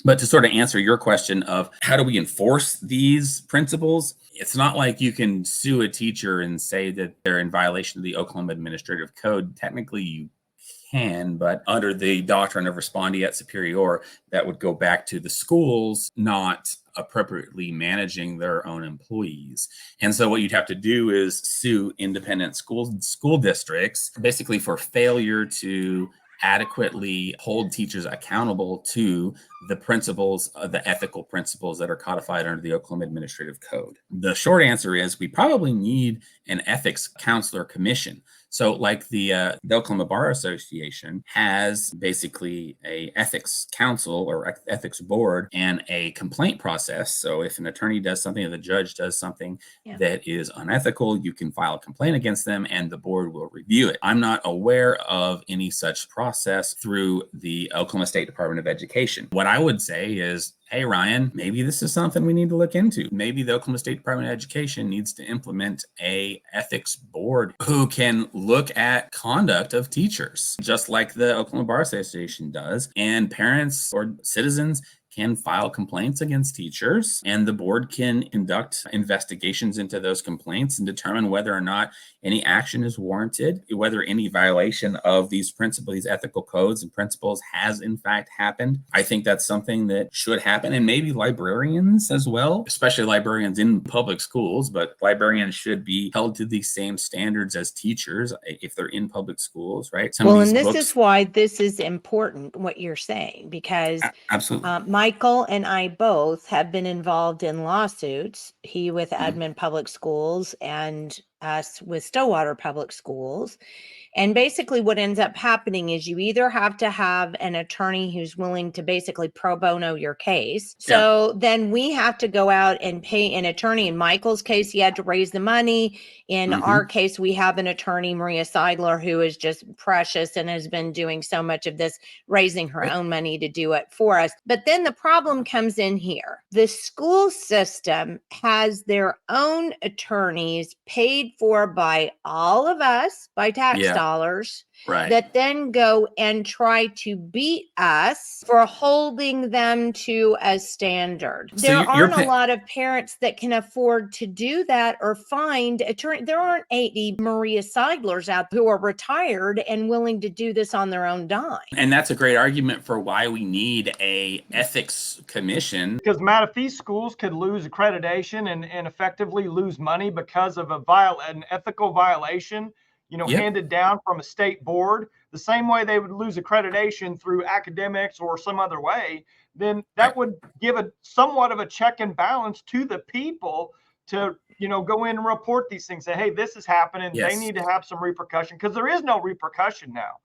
But to sort of answer your question of how do we enforce these principles, it's not like you can sue a teacher and say that they're in violation of the Oklahoma Administrative Code. Technically, you can, but under the doctrine of respondeat superior, that would go back to the schools not appropriately managing their own employees. And so what you'd have to do is sue independent school districts basically for failure to adequately hold teachers accountable to the principles, the ethical principles that are codified under the Oklahoma Administrative Code. The short answer is we probably need an ethics counselor commission. So, like the Oklahoma Bar Association has basically a ethics council or ethics board and a complaint process. So, if an attorney does something or the judge does something Yeah. that is unethical, you can file a complaint against them, and the board will review it. I'm not aware of any such process through the Oklahoma State Department of Education. What I would say is, hey, Ryan, maybe this is something we need to look into. Maybe the Oklahoma State Department of Education needs to implement a ethics board who can look at conduct of teachers, just like the Oklahoma Bar Association does. And parents or citizens can file complaints against teachers, and the board can conduct investigations into those complaints and determine whether or not any action is warranted, whether any violation of these principles, these ethical codes and principles has in fact happened. I think that's something that should happen, and maybe librarians as well, especially librarians in public schools, but librarians should be held to the same standards as teachers if they're in public schools, right? Well, and this is why this is important, what you're saying, because absolutely. Michael and I both have been involved in lawsuits, he with Edmond Public Schools and us with Stillwater Public Schools. And basically what ends up happening is you either have to have an attorney who's willing to basically pro bono your case. So then we have to go out and pay an attorney. In Michael's case, he had to raise the money. In our case, we have an attorney, Maria Seidler, who is just precious and has been doing so much of this, raising her own money to do it for us. But then the problem comes in here. The school system has their own attorneys paid for by all of us, by tax dollars, that then go and try to beat us for holding them to a standard. So there aren't a lot of parents that can afford to do that or find attorney. There aren't 80 Maria Seidlers out who are retired and willing to do this on their own dime. And that's a great argument for why we need a ethics commission. Because, Matt, if these schools could lose accreditation and effectively lose money because of an ethical violation, handed down from a state board, the same way they would lose accreditation through academics or some other way, then that would give somewhat of a check and balance to the people to, go in and report these things. Say, hey, this is happening. They need to have some repercussion, because there is no repercussion now.